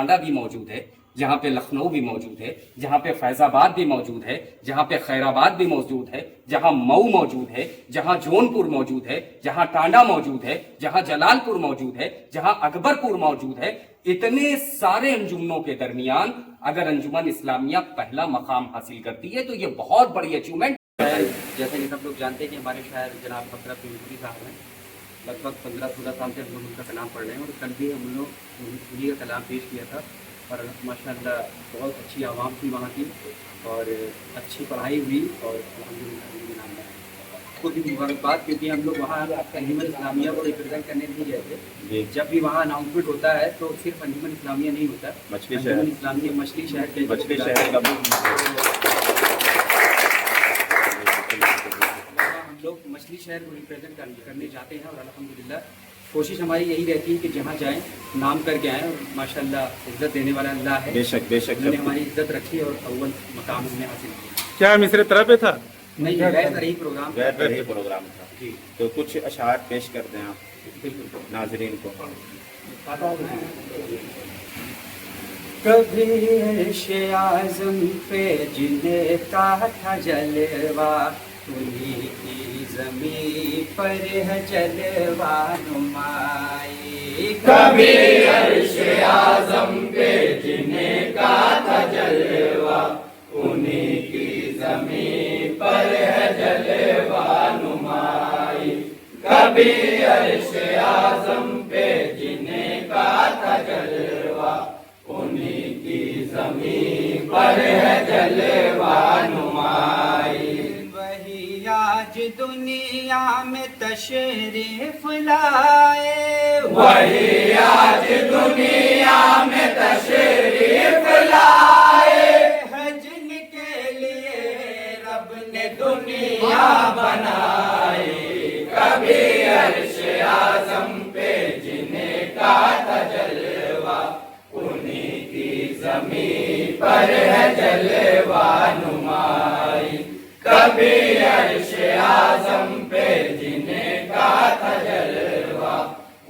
ٹانڈا بھی موجود ہے، جہاں پہ لکھنؤ بھی موجود ہے، جہاں پہ فیض آباد بھی موجود ہے، جہاں پہ خیر آباد بھی موجود ہے، جہاں مئو موجود ہے، جہاں جون پور موجود ہے، جہاں ٹانڈا موجود ہے، جہاں جلال پور موجود ہے، جہاں اکبر پور موجود ہے، اتنے سارے انجمنوں کے درمیان اگر انجمن اسلامیہ پہلا مقام حاصل کرتی ہے تو یہ بہت بڑی اچیومنٹ۔ جیسا کہ سب لوگ جانتے ہیں کہ ہمارے شاعر جناب فقرہ پنجوری صاحب ہیں، لگ بھگ 15-16 سال سے ہم لوگ ان کا کلام پڑھ رہے ہیں، اور کل بھی ہم لوگ انہیں کا کلام پیش کیا تھا، اور ماشاء اللہ بہت اچھی عوام تھی وہاں کی، اور اچھی پڑھائی ہوئی، اور الحمد للہ خود بھی مبارکباد، کیونکہ ہم لوگ وہاں انجمن اسلامیہ کو ریپرزینٹ کرنے نہیں گئے تھے۔ جب بھی وہاں اناؤنسمنٹ ہوتا ہے تو صرف انجمن اسلامیہ نہیں ہوتا، انجمن اسلامیہ مچھلی شہر کے ہم لوگ مچھلی شہر کو ریپرزینٹ کرنے جاتے ہیں، اور الحمدللہ کوشش ہماری یہی رہتی ہے کہ جہاں جائیں نام کر کے آئیں، اور ماشاء اللہ عزت دینے والا اللہ ہے، بے شک انہوں نے ہماری عزت رکھی اور اول مقام ہم نے حاصل کیا۔ کیا مصر طرح پہ تھا؟ نہیں، غیر طرح پروگرام پروگرام تھا جی، تو کچھ اشعار پیش کر دیں آپ بالکل ناظرین کو۔ کبھی عرش اعظم پہ جنہیں کا تھا جلوہ، انہیں کی زمین پر ہے جلوہ نمائی۔ کبھی عرش اعظم پہ جنہیں کا تھا جلوہ، انہیں کی زمین پر ہے جلوہ نمائی۔ کبھی عرش اعظم پہ جنہیں کا تھا جلوہ، انہیں کی زمین پر ہے جلوہ نمائی۔ وہی آج دنیا میں تشریف لائے، وہی آج دنیا میں تشریف لائے، ہے جن کے لیے رب نے دنیا بنائی۔ کبھی عرش اعظم پہ جنہیں کا تھا جلوہ، انہیں کی زمین پر ہے جلوہ نمائی۔ کبھی عرش اعظم پہ جنہیں کا تھا جلوہ،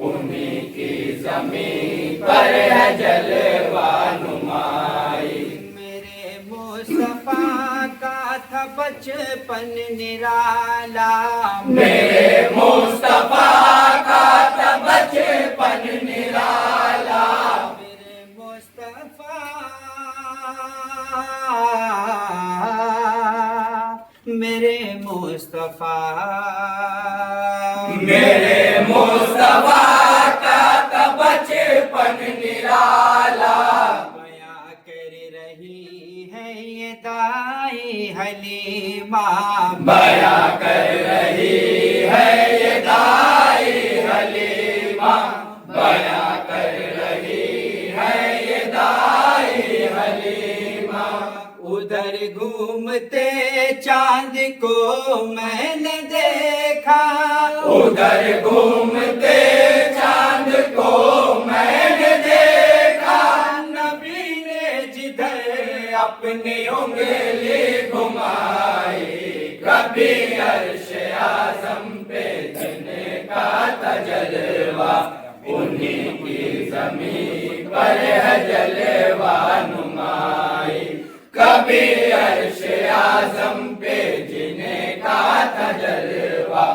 انہیں کی زمین پر ہے جلوہ نمائی۔ میرے مصطفیٰ کا تھا بچپن نرالا، میرے مصطفیٰ کا تھا بچپن نرالا، میرے مصطفیٰ، میرے مصطفیٰ، میرے مصطفیٰ کا تھا بچپن نرالا، بیاں کر رہی ہے یہ دائی حلیمہ، بیاں کر رہی ہے یہ دائی حلیمہ، بیاں کر رہی ہے یہ دائی حلیمہ۔ ادھر گھومتے چاند کو میں نے دیکھا، ادھر گھومتے چاند کو میں نے دیکھا، نبی نے جدھر اپنی انگلی گھمائی۔ کبھی عرش اعظم پہ جنہیں کا تھا جلوہ، انہیں کی زمین پر ہے جلوہ نمائی۔ کبھی عرش اعظم پہ جنہیں کا تھا جلوہ،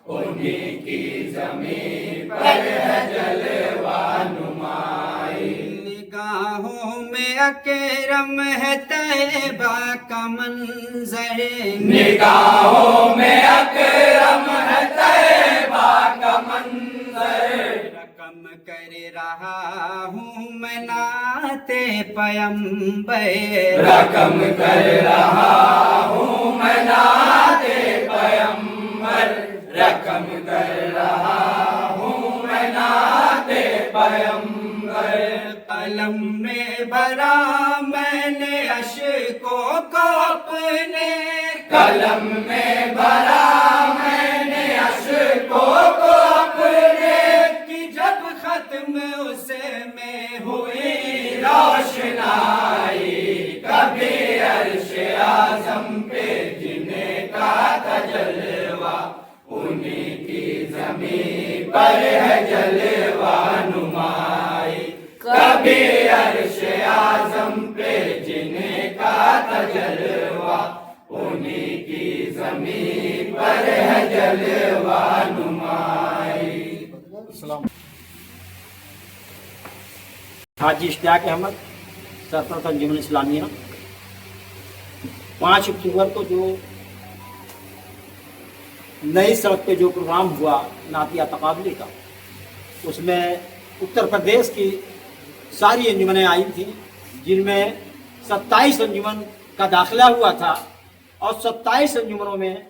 انہیں کی زمین پر ہے جلوہ نمائی۔ نگاہوں میں اکرم ہے طیبہ کا منظر، نگاہوں میں اکرم ہے طیبہ کا منظر، رقم کر رہا ہوں میں نعت پیمبر، رقم کر رہا ہوں میں نعت پیمبر، رقم کر رہا ہوں میں نعت پیمبر۔ قلم میں بھرا میں نے اشکوں کو اپنے، قلم میں بھرا میں نے اشکوں کو اپنے، کہ جب ختم اسے میں ہوئی روشنائی۔ کبھی عرش اعظم پہ جنہیں کا تھا جلوہ، انہیں کی زمین پر ہے جلوہ نمائی۔ کبھی عرش हाजी इश्तियाक अहमद, सरपरस्त अंजुमन इस्लामिया। 5 अक्टूबर को जो नई सड़क पे जो प्रोग्राम हुआ नातिया तकाबली का, उसमें उत्तर प्रदेश की सारी अंजुमनें आई थी, जिनमें 27 अंजुमन का दाखिला हुआ था और 27 अंजुमनों में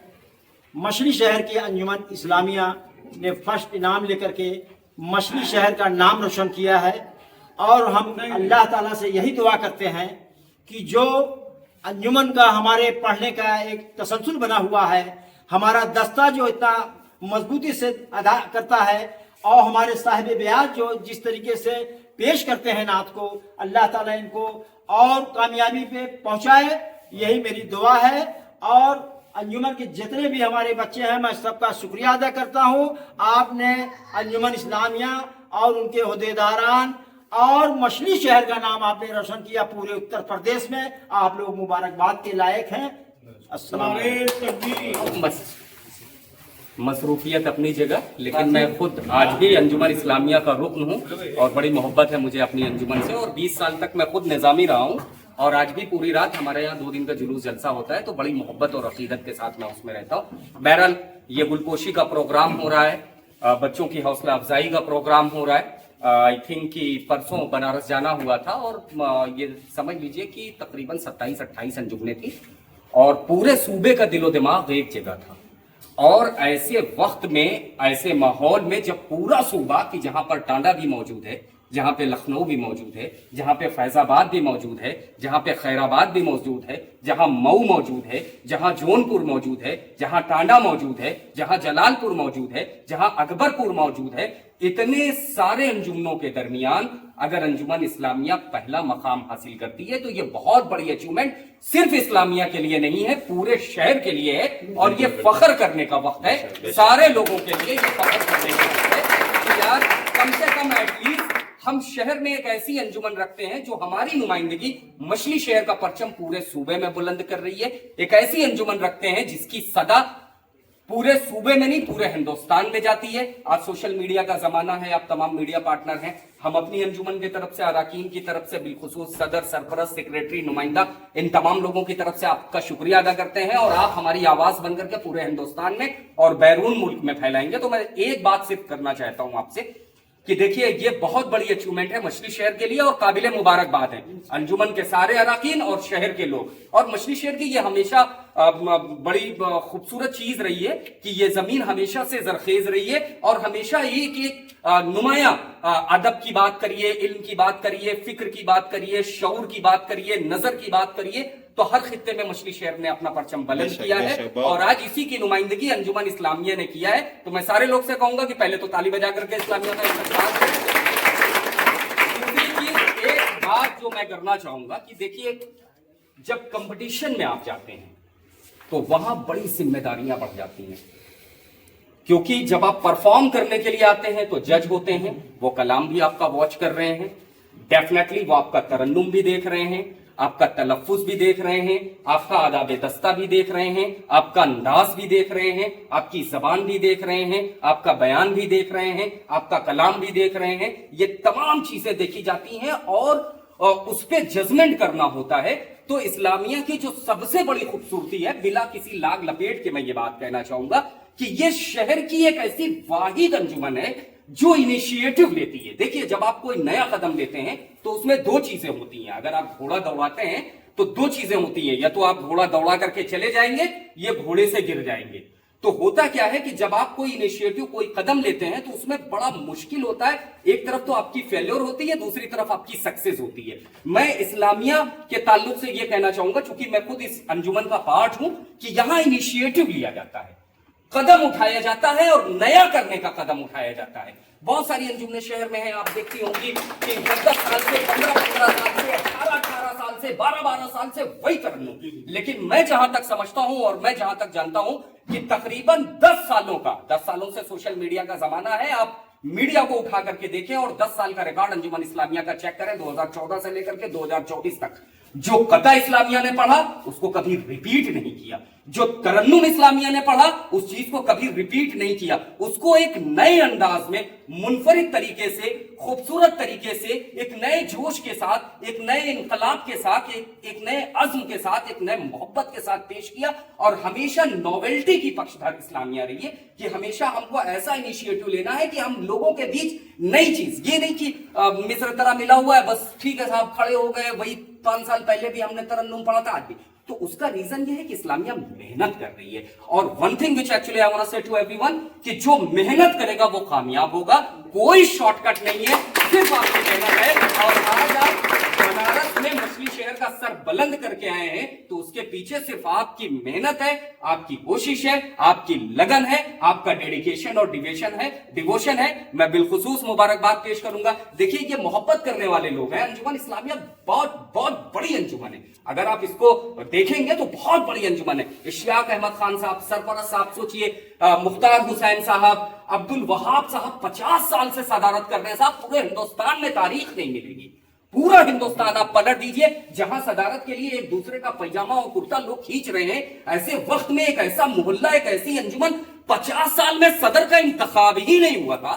मछली शहर की अंजुमन इस्लामिया ने फर्स्ट इनाम लेकर के मछली शहर का नाम रोशन किया है। और हम अल्लाह ताला से यही दुआ करते हैं कि जो अंजुमन का हमारे पढ़ने का एक तसलसल बना हुआ है, हमारा दस्ता जो इतना मजबूती से अदा करता है और हमारे साहिब ब्याज जो जिस तरीके से पेश करते हैं नात को, अल्लाह ताला इनको और कामयाबी पे पहुंचाए, यही मेरी दुआ है। और अंजुमन के जितने भी हमारे बच्चे हैं, मैं सबका शुक्रिया अदा करता हूं। आपने अंजुमन इस्लामिया और उनके ओहदेदारान और मछली शहर का नाम आपने रोशन किया पूरे उत्तर प्रदेश में। आप लोग मुबारकबाद के लायक हैं। अस्सलाम वालेकुम। मसरूफियत अपनी जगह, लेकिन मैं खुद आज भी अंजुमन इस्लामिया का रुकन हूँ और बड़ी मोहब्बत है मुझे अपनी अंजुमन से। और 20 साल तक मैं खुद निज़ामी रहा हूँ और आज भी पूरी रात हमारे यहाँ 2 दिन का जुलूस जलसा होता है, तो बड़ी मोहब्बत और अकीदत के साथ मैं उसमें रहता हूँ। बहरहाल ये गुलपोशी का प्रोग्राम हो रहा है, बच्चों की हौसला अफजाई का प्रोग्राम हो रहा है। आई थिंक कि परसों बनारस जाना हुआ था और ये समझ लीजिए कि तकरीबन 27-28 अंजुमनें थी और पूरे सूबे का दिलो दिमाग एक जगह था। और ऐसे वक्त में, ऐसे माहौल में, जब पूरा सूबा कि जहां पर टांडा भी मौजूद है, जहां पे लखनऊ भी मौजूद है, जहां पे फैजाबाद भी मौजूद है, जहां पे खैराबाद भी मौजूद है, जहां मऊ मौजूद है, जहां जौनपुर मौजूद है, जहां टांडा मौजूद है, जहां जलालपुर मौजूद है, जहां अकबरपुर मौजूद है, इतने सारे अंजुमनों के दरमियान अगर अंजुमन इस्लामिया पहला मकाम हासिल करती है तो ये बहुत बड़ी अचीवमेंट सिर्फ इस्लामिया के लिए नहीं है, पूरे शहर के लिए है। और ये फख्र करने का वक्त है, सारे लोगों के लिए ये फख्र करने का वक्त है कि यार कम से कम एटलीस्ट हम शहर में एक ऐसी अंजुमन रखते हैं जो हमारी नुमाइंदगी मछली शहर का परचम पूरे सूबे में बुलंद कर रही है। एक ऐसी अंजुमन रखते हैं जिसकी सदा पूरे सूबे में नहीं पूरे हिंदुस्तान में जाती है। आज सोशल मीडिया का जमाना है, आप तमाम मीडिया पार्टनर हैं, हम अपनी अंजुमन की तरफ से, अराकीन की तरफ से, बिलखुसूस सदर, सरपरस्त, सेक्रेटरी, नुमाइंदा, इन तमाम लोगों की तरफ से आपका शुक्रिया अदा करते हैं। और आप हमारी आवाज बनकर के पूरे हिंदुस्तान में और बैरून मुल्क में फैलाएंगे। तो मैं एक बात सिर्फ करना चाहता हूं आपसे कि देखिए ये बहुत बड़ी अचीवमेंट है मछली शहर के लिए और काबिले मुबारकबाद है अंजुमन के सारे अराकीन और शहर के लोग। और मछली शहर की ये हमेशा बड़ी खूबसूरत चीज रही है कि ये जमीन हमेशा से जरखेज रही है और हमेशा एक नुमाया अदब की बात करिए, इल्म की बात करिए, फिक्र की बात करिए, शऊर की बात करिए, नजर की बात करिए, तो हर खित्ते में मछली शहर ने अपना परचम बुलंद किया है और आज इसी की नुमाइंदगी अंजुमन इस्लामिया ने किया है। तो मैं सारे लोग से कहूंगा कि पहले तो ताली बजा करके इस्लामिया का इस्तकबाल करें। एक बात जो मैं करना चाहूंगा कि देखिए जब कंपटीशन में आप जाते हैं तो वहां बड़ी जिम्मेदारियां बढ़ जाती हैं, क्योंकि जब आप परफॉर्म करने के लिए आते हैं तो जज होते हैं, वो कलाम भी आपका वॉच कर रहे हैं, डेफिनेटली वो आपका तरन्नुम भी देख रहे हैं, आपका तलफ्फुज भी देख रहे हैं, आपका आदाब दस्ता भी देख रहे हैं, आपका अंदाज भी देख रहे हैं, आपकी जबान भी देख रहे हैं, आपका बयान भी देख रहे हैं, आपका कलाम भी देख रहे हैं। ये तमाम चीजें देखी जाती हैं और उस पर जजमेंट करना होता है। तो इस्लामिया की जो सबसे बड़ी खूबसूरती है, बिला किसी लाग लपेट के मैं ये बात कहना चाहूंगा कि ये शहर की एक ऐसी वाहिद अंजुमन है जो इनिशिएटिव लेती है। देखिए जब आप कोई नया कदम लेते हैं तो उसमें 2 चीजें होती हैं। अगर आप घोड़ा दौड़ाते हैं तो 2 चीजें होती हैं, या तो आप घोड़ा दौड़ा करके चले जाएंगे या घोड़े से गिर जाएंगे। तो होता क्या है कि जब आप कोई इनिशिएटिव, कोई कदम लेते हैं तो उसमें बड़ा मुश्किल होता है। एक तरफ तो आपकी फेल्योर होती है, दूसरी तरफ आपकी सक्सेस होती है। मैं इस्लामिया के ताल्लुक से यह कहना चाहूंगा, चूंकि मैं खुद इस अंजुमन का पार्ट हूं, कि यहां इनिशिएटिव लिया जाता है, कदम उठाया जाता है और नया करने का कदम उठाया जाता है। बहुत सारी अंजुमनें शहर में हैं, आप देखती होंगी कि 10 साल से, 15 साल से, 18 साल से, 12 साल से वही कर लूं। लेकिन मैं जहां तक समझता हूं और मैं जहां तक जानता हूं कि तकरीबन 10 सालों से सोशल मीडिया का जमाना है। आप मीडिया को उठा करके देखें और 10 साल का रिकॉर्ड अंजुमन इस्लामिया का चेक करें, 2014 से लेकर के 2024 तक। जो कता इस्लामिया ने पढ़ा उसको कभी रिपीट नहीं किया, जो तरन्नुम इस्लामिया ने पढ़ा उस चीज को कभी रिपीट नहीं किया, उसको एक नए अंदाज में मुनफरिद तरीके से, खूबसूरत तरीके से, एक नए जोश के साथ, एक नए इनकलाब के साथ, एक नए अज़्म के साथ, एक नए मोहब्बत के साथ पेश किया। और हमेशा नॉवेल्टी की पक्षधर इस्लामिया रही है कि हमेशा हमको ऐसा इनिशिएटिव लेना है कि हम लोगों के बीच नई चीज, ये नहीं कि मिस्र तरह मिला हुआ है बस ठीक है साहब खड़े हो गए, वही 5 साल पहले भी हमने तरन्नुम पढ़ा था आज भी। तो उसका रीजन ये है कि इस्लामिया मेहनत कर रही है। और one thing which actually I want to say to everyone कि जो मेहनत करेगा वो कामयाब होगा, कोई शॉर्टकट नहीं है, सिर्फ आपकी मेहनत है। और आज आप बनारस में मछली शहर का सर बुलंद करके आए हैं तो उसके पीछे सिर्फ आपकी मेहनत है, आपकी कोशिश है, आपकी लगन है, आपका डेडिकेशन और डिवोशन है। मैं बिलखुसूस मुबारकबाद पेश करूंगा। देखिए ये मोहब्बत करने वाले लोग हैं। अंजुमन इस्लामिया बहुत बहुत बड़ी अंजुमन है, अगर आप इसको देखेंगे तो बहुत बड़ी अंजुमन है। इश्तियाक अहमद खान साहब, सरफराज साहब, सोचिए मुख्तार हुसैन साहब, अब्दुल वहाब साहब 50 साल से सदारत कर रहे हैं। साहब पूरे हिंदुस्तान में तारीख नहीं मिलेगी, पूरा हिंदुस्तान आप पलट दीजिए जहां सदारत के लिए एक दूसरे का पैजामा और कुर्ता लोग खींच रहे हैं, ऐसे वक्त में एक ऐसा मोहल्ला, एक ऐसी अंजुमन 50 साल में सदर का इंतखाब ही नहीं हुआ था।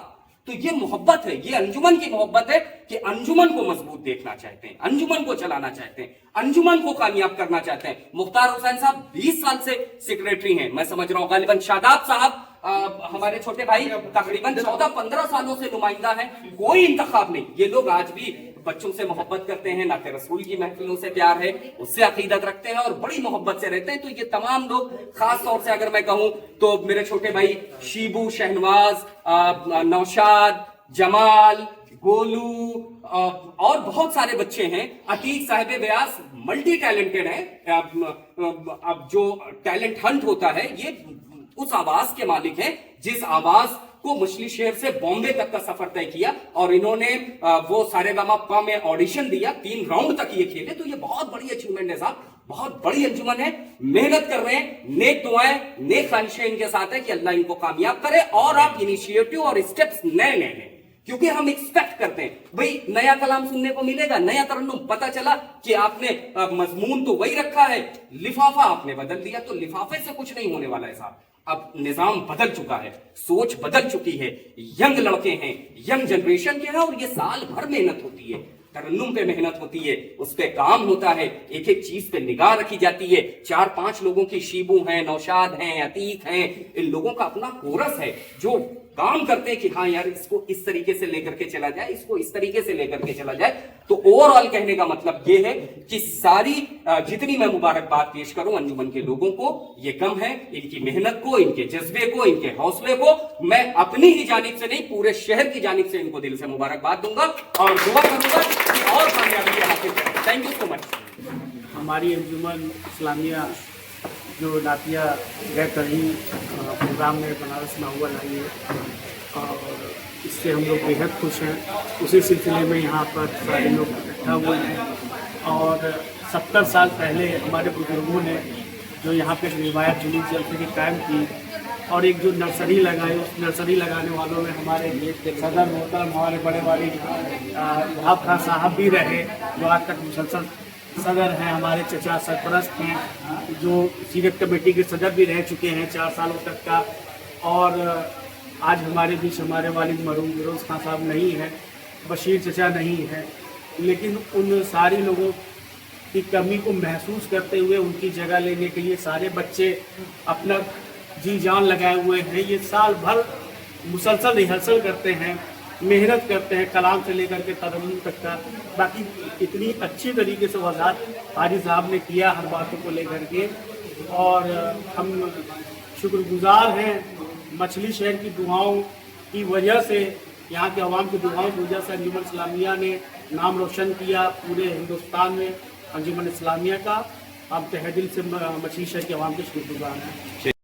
तो ये मोहब्बत है, ये अंजुमन की मोहब्बत है कि अंजुमन को मजबूत देखना चाहते हैं, अंजुमन को चलाना चाहते हैं, अंजुमन को कामयाब करना चाहते हैं। मुख्तार हुसैन साहब 20 साल से सेक्रेटरी हैं, मैं समझ रहा हूं। गालिबन शादाब साहब हमारे छोटे भाई तकरीबन 14-15 सालों से नुमाइंदा है, कोई इंतखाब नहीं। ये लोग आज भी बच्चों से मोहब्बत करते हैं, नाते रसूल की महफिलों से प्यार है, उससे अकीदत रखते हैं और बड़ी मोहब्बत से रहते हैं। तो ये तमाम लोग, खास तौर से अगर मैं कहूं तो मेरे छोटे भाई शीबू, शहनवाज, नौशाद, जमाल, गोलू और बहुत सारे बच्चे हैं। अतीक साहिब व्यास मल्टी टैलेंटेड है। अब जो टैलेंट हंट होता है ये उस आवाज के मालिक हैं जिस आवाज को मछली शहर से बॉम्बे तक का सफर तय किया और इन्होंने वो सारेगामा में ऑडिशन दिया, 3 राउंड तक ये खेले। तो ये बहुत बड़ी अचीवमेंट है साहब, बहुत बड़ी अंजुमन है, मेहनत कर रहे हैं, नेक दुआएं, नेक ख्वाहिशें इनके साथ है कि अल्लाह इनको कामयाब करे। और आप इनिशिएटिव और स्टेप्स नए नए लें, क्योंकि हम एक्सपेक्ट करते हैं भाई नया कलाम सुनने को मिलेगा, नया तरन्नुम। पता चला कि आपने मजमून तो वही रखा है, लिफाफा आपने बदल दिया, तो लिफाफे से कुछ नहीं होने वाला है साहब। अब निजाम बदल चुका है, सोच बदल चुकी है, यंग लड़के हैं, यंग जनरेशन के हैं और ये साल भर मेहनत होती है, तरन्नुम पे मेहनत होती है, उस पे काम होता है, एक एक चीज पे निगाह रखी जाती है। 4-5 लोगों की शीबू हैं, नौशाद हैं, अतीक हैं, इन लोगों का अपना कोरस है जो काम करते हैं कि हाँ यार इसको इस तरीके से लेकर के चला जाए, इसको इस तरीके से लेकर के चला जाए। तो ओवरऑल कहने का मतलब ये है कि सारी जितनी मैं मुबारकबाद पेश करूं अंजुमन के लोगों को, ये कम है, इनकी मेहनत को, इनके जज्बे को, इनके हौसले को मैं अपनी ही जानिब से नहीं पूरे शहर की जानिब से इनको दिल से मुबारकबाद दूंगा और दुआ करूंगा कि और कामयाबी हासिल करें। Thank you so much. हमारी अंजुमन इस्लामिया जो नातिया गैर तरीन प्रोग्राम में बनारस में हुआ लाई है और इससे हम लोग बेहद खुश हैं। उसी सिलसिले में यहाँ पर सारे लोग इकट्ठा हुए हैं और 70 साल पहले हमारे बुजुर्गों ने जो यहाँ पे रिवायत जुलूस जलसे की कायम की और एक जो नर्सरी लगाई, उस नर्सरी लगाने वालों में हमारे सदर मोहतरम हमारे बड़े वाली वहाब खान साहब भी रहे जो आज तक मुसलसल सदर हैं। हमारे चचा सरपरस्त हैं जो सीनेट कमेटी के सदर भी रह चुके हैं 4 सालों तक का। और आज हमारे बीच हमारे वालिद मरहूम फिरोज खान साहब नहीं है, बशीर चचा नहीं है, लेकिन उन सारे लोगों की कमी को महसूस करते हुए उनकी जगह लेने के लिए सारे बच्चे अपना जी जान लगाए हुए हैं। ये साल भर मुसलसल रिहर्सल करते हैं, मेहनत करते हैं, कलाम से लेकर के तरन्नुम तक का। बाकी इतनी अच्छी तरीके से वजाहत हाजी साहब ने किया हर बातों को लेकर के और हम शुक्रगुजार हैं मछली शहर की दुआओं की वजह से, यहाँ के अवाम की दुआओं की वजह से अंजुमन इस्लामिया ने नाम रोशन किया पूरे हिंदुस्तान में। अंजुमन इस्लामिया का हम तहे दिल से मछली शहर के अवाम के शुक्रगुजार हैं।